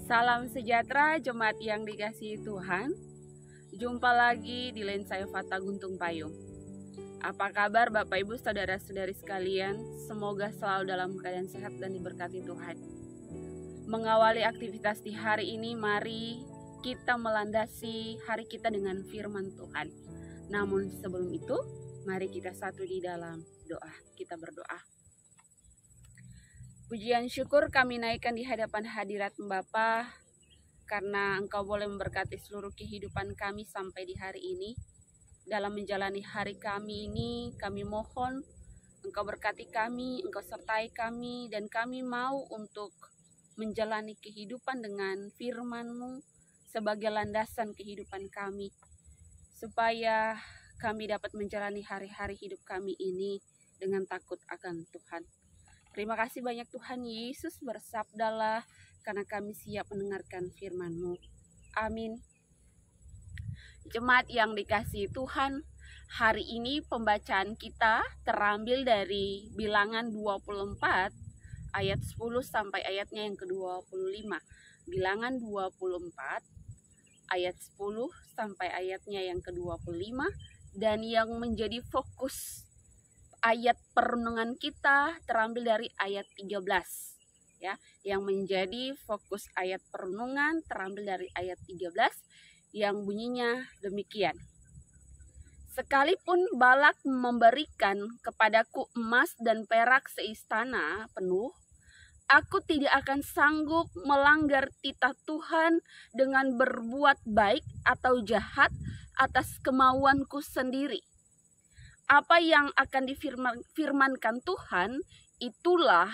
Salam sejahtera jemaat yang dikasihi Tuhan. Jumpa lagi di Lensa Fata Guntung Payung. Apa kabar Bapak Ibu saudara-saudari sekalian? Semoga selalu dalam keadaan sehat dan diberkati Tuhan. Mengawali aktivitas di hari ini, mari kita melandasi hari kita dengan firman Tuhan. Namun sebelum itu, mari kita satu di dalam doa. Kita berdoa. Pujian syukur kami naikkan di hadapan hadirat Bapa, karena Engkau boleh memberkati seluruh kehidupan kami sampai di hari ini. Dalam menjalani hari kami ini, kami mohon Engkau berkati kami, Engkau sertai kami, dan kami mau untuk menjalani kehidupan dengan firman-Mu sebagai landasan kehidupan kami, supaya kami dapat menjalani hari-hari hidup kami ini dengan takut akan Tuhan. Terima kasih banyak Tuhan Yesus, bersabdalah karena kami siap mendengarkan firman-Mu. Amin. Jemaat yang dikasihi Tuhan, hari ini pembacaan kita terambil dari Bilangan 24 ayat 10 sampai ayatnya yang ke-25. Bilangan 24 ayat 10 sampai ayatnya yang ke-25, dan yang menjadi fokus ayat perenungan kita terambil dari ayat 13 ya. Yang menjadi fokus ayat perenungan terambil dari ayat 13 yang bunyinya demikian. Sekalipun Balak memberikan kepadaku emas dan perak seistana penuh, aku tidak akan sanggup melanggar titah Tuhan dengan berbuat baik atau jahat atas kemauanku sendiri. Apa yang akan difirmankan Tuhan, itulah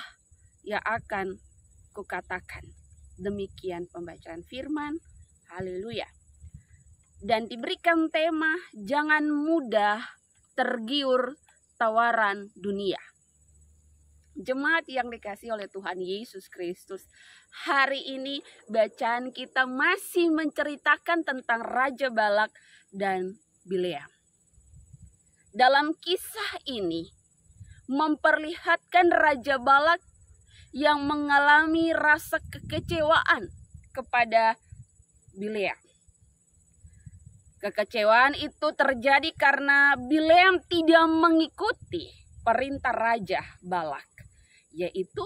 yang akan kukatakan. Demikian pembacaan firman. Haleluya. Dan diberikan tema, jangan mudah tergiur tawaran dunia. Jemaat yang dikasihi oleh Tuhan Yesus Kristus, hari ini bacaan kita masih menceritakan tentang Raja Balak dan Bileam. Dalam kisah ini memperlihatkan Raja Balak yang mengalami rasa kekecewaan kepada Bileam. Kekecewaan itu terjadi karena Bileam tidak mengikuti perintah Raja Balak, yaitu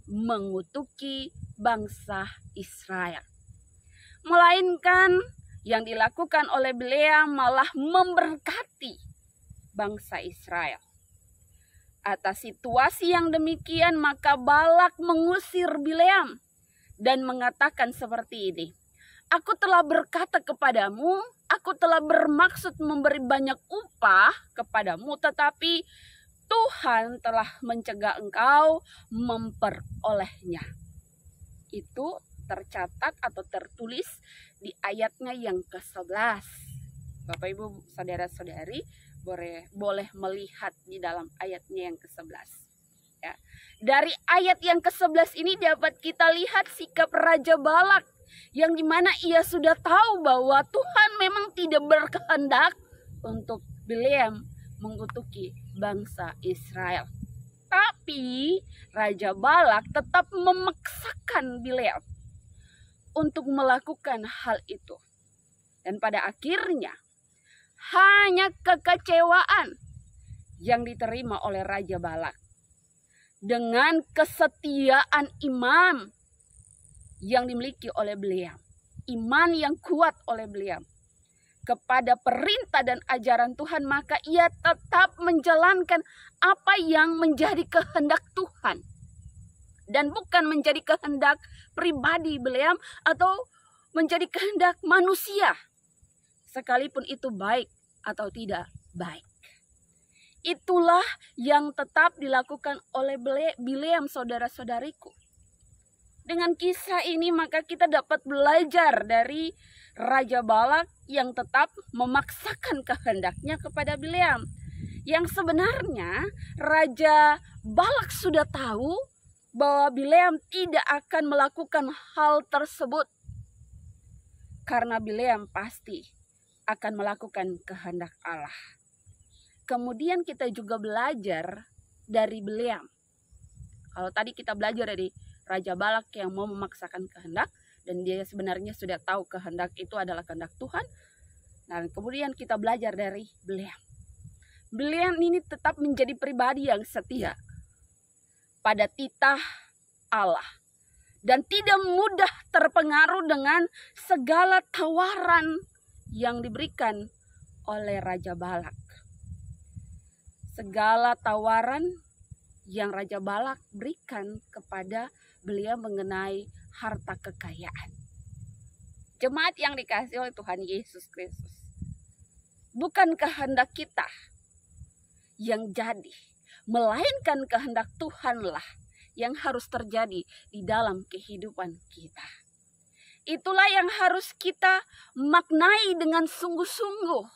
mengutuki bangsa Israel. Melainkan yang dilakukan oleh Bileam malah memberkati bangsa Israel. Atas situasi yang demikian, maka Balak mengusir Bileam dan mengatakan seperti ini, aku telah berkata kepadamu, aku telah bermaksud memberi banyak upah kepadamu, tetapi Tuhan telah mencegah engkau memperolehnya. Itu tercatat atau tertulis di ayatnya yang ke-11. Bapak Ibu saudara-saudari boleh melihat di dalam ayatnya yang ke-11. Ya. Dari ayat yang ke-11 ini dapat kita lihat sikap Raja Balak, yang dimana ia sudah tahu bahwa Tuhan memang tidak berkehendak untuk Bileam mengutuki bangsa Israel. Tapi Raja Balak tetap memaksakan Bileam untuk melakukan hal itu. Dan pada akhirnya hanya kekecewaan yang diterima oleh Raja Balak. Dengan kesetiaan iman yang dimiliki oleh Bileam, iman yang kuat oleh Bileam kepada perintah dan ajaran Tuhan, maka ia tetap menjalankan apa yang menjadi kehendak Tuhan dan bukan menjadi kehendak pribadi Bileam atau menjadi kehendak manusia, sekalipun itu baik atau tidak baik. Itulah yang tetap dilakukan oleh Bileam, saudara-saudariku. Dengan kisah ini maka kita dapat belajar dari Raja Balak yang tetap memaksakan kehendaknya kepada Bileam. Yang sebenarnya Raja Balak sudah tahu bahwa Bileam tidak akan melakukan hal tersebut, karena Bileam pasti akan melakukan kehendak Allah. Kemudian kita juga belajar dari Bileam. Kalau tadi kita belajar dari Raja Balak yang mau memaksakan kehendak, dan dia sebenarnya sudah tahu kehendak itu adalah kehendak Tuhan. Dan kemudian kita belajar dari Bileam. Bileam ini tetap menjadi pribadi yang setia pada titah Allah dan tidak mudah terpengaruh dengan segala tawaran yang diberikan oleh Raja Balak. Segala tawaran yang Raja Balak berikan kepada beliau mengenai harta kekayaan. Jemaat yang dikasihi oleh Tuhan Yesus Kristus, bukan kehendak kita yang jadi, melainkan kehendak Tuhanlah yang harus terjadi di dalam kehidupan kita. Itulah yang harus kita maknai dengan sungguh-sungguh.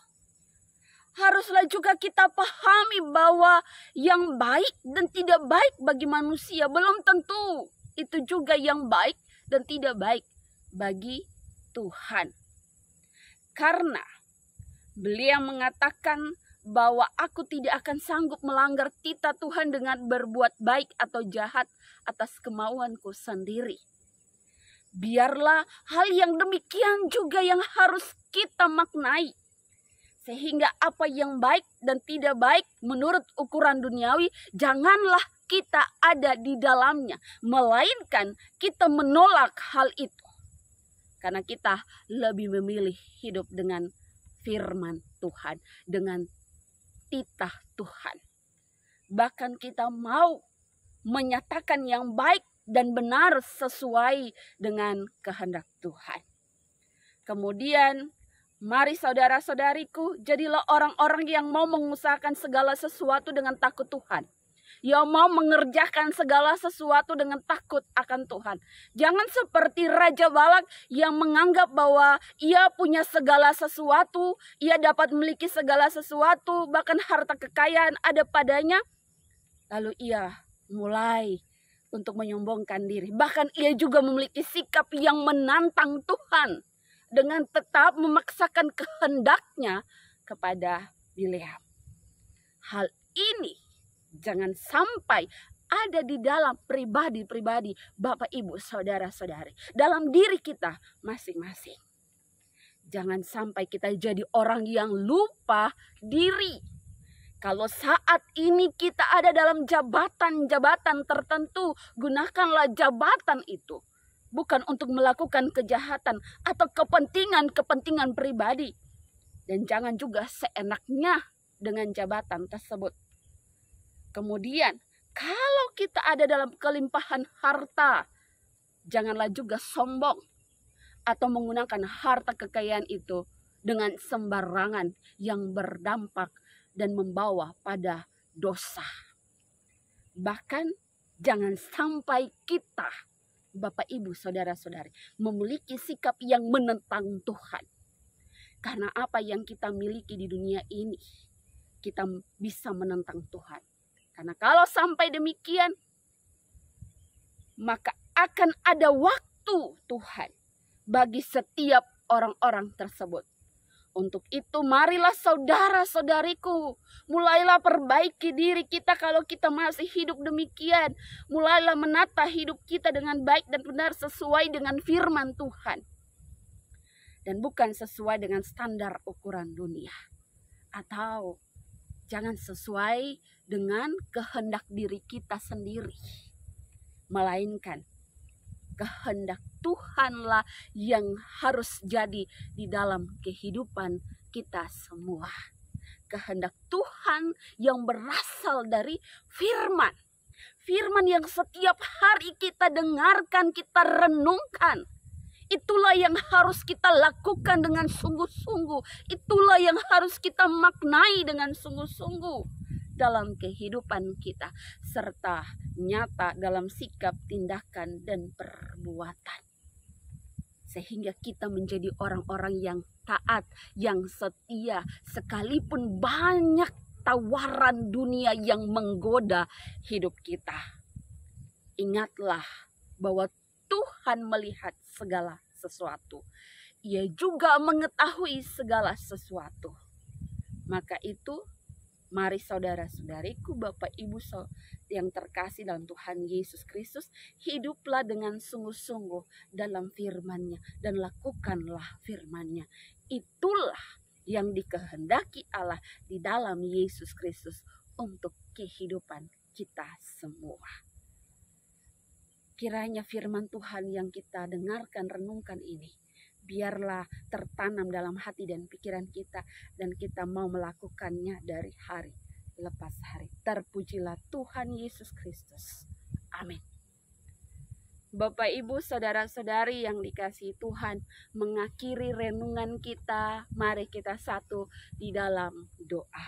Haruslah juga kita pahami bahwa yang baik dan tidak baik bagi manusia belum tentu itu juga yang baik dan tidak baik bagi Tuhan. Karena beliau mengatakan bahwa aku tidak akan sanggup melanggar titah Tuhan dengan berbuat baik atau jahat atas kemauanku sendiri. Biarlah hal yang demikian juga yang harus kita maknai. Sehingga apa yang baik dan tidak baik menurut ukuran duniawi janganlah kita ada di dalamnya. Melainkan kita menolak hal itu. Karena kita lebih memilih hidup dengan firman Tuhan. Dengan titah Tuhan. Bahkan kita mau menyatakan yang baik dan benar sesuai dengan kehendak Tuhan. Kemudian mari saudara-saudariku, jadilah orang-orang yang mau mengusahakan segala sesuatu dengan takut Tuhan. Yang mau mengerjakan segala sesuatu dengan takut akan Tuhan. Jangan seperti Raja Balak yang menganggap bahwa ia punya segala sesuatu, ia dapat memiliki segala sesuatu, bahkan harta kekayaan ada padanya. Lalu ia mulai untuk menyombongkan diri. Bahkan ia juga memiliki sikap yang menantang Tuhan. Dengan tetap memaksakan kehendaknya kepada Bileam. Hal ini jangan sampai ada di dalam pribadi-pribadi Bapak Ibu Saudara-saudari. Dalam diri kita masing-masing. Jangan sampai kita jadi orang yang lupa diri. Kalau saat ini kita ada dalam jabatan-jabatan tertentu, gunakanlah jabatan itu. Bukan untuk melakukan kejahatan atau kepentingan-kepentingan pribadi. Dan jangan juga seenaknya dengan jabatan tersebut. Kemudian, kalau kita ada dalam kelimpahan harta, janganlah juga sombong atau menggunakan harta kekayaan itu dengan sembarangan yang berdampak dan membawa pada dosa. Bahkan jangan sampai kita, Bapak, Ibu, Saudara-saudari, memiliki sikap yang menentang Tuhan. Karena apa yang kita miliki di dunia ini, kita bisa menentang Tuhan. Karena kalau sampai demikian, maka akan ada waktu Tuhan bagi setiap orang-orang tersebut. Untuk itu marilah saudara-saudariku, mulailah perbaiki diri kita kalau kita masih hidup demikian. Mulailah menata hidup kita dengan baik dan benar sesuai dengan firman Tuhan. Dan bukan sesuai dengan standar ukuran dunia. Atau jangan sesuai dengan kehendak diri kita sendiri. Melainkan kehendak Tuhanlah yang harus jadi di dalam kehidupan kita semua. Kehendak Tuhan yang berasal dari firman. Firman yang setiap hari kita dengarkan, kita renungkan. Itulah yang harus kita lakukan dengan sungguh-sungguh. Itulah yang harus kita maknai dengan sungguh-sungguh dalam kehidupan kita, serta nyata dalam sikap, tindakan, dan perbuatan. Sehingga kita menjadi orang-orang yang taat, yang setia, sekalipun banyak tawaran dunia yang menggoda hidup kita. Ingatlah bahwa Tuhan melihat segala sesuatu. Ia juga mengetahui segala sesuatu. Maka itu Mari saudara-saudariku, Bapak Ibu yang terkasih dalam Tuhan Yesus Kristus, hiduplah dengan sungguh-sungguh dalam firman-Nya dan lakukanlah firman-Nya. Itulah yang dikehendaki Allah di dalam Yesus Kristus untuk kehidupan kita semua. Kiranya firman Tuhan yang kita dengarkan, renungkan ini, biarlah tertanam dalam hati dan pikiran kita, dan kita mau melakukannya dari hari lepas hari. Terpujilah Tuhan Yesus Kristus. Amin. Bapak, Ibu, saudara-saudari yang dikasihi Tuhan, mengakhiri renungan kita, mari kita satu di dalam doa.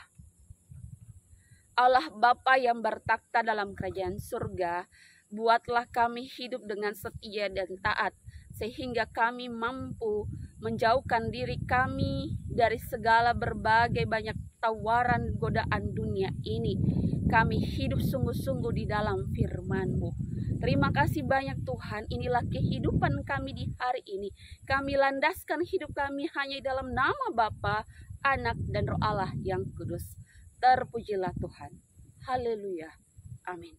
Allah Bapa yang bertakhta dalam kerajaan surga, buatlah kami hidup dengan setia dan taat, sehingga kami mampu menjauhkan diri kami dari segala berbagai banyak tawaran godaan dunia ini. Kami hidup sungguh-sungguh di dalam firman-Mu. Terima kasih banyak Tuhan, inilah kehidupan kami di hari ini. Kami landaskan hidup kami hanya dalam nama Bapa, Anak, dan Roh Allah yang kudus. Terpujilah Tuhan. Haleluya. Amin.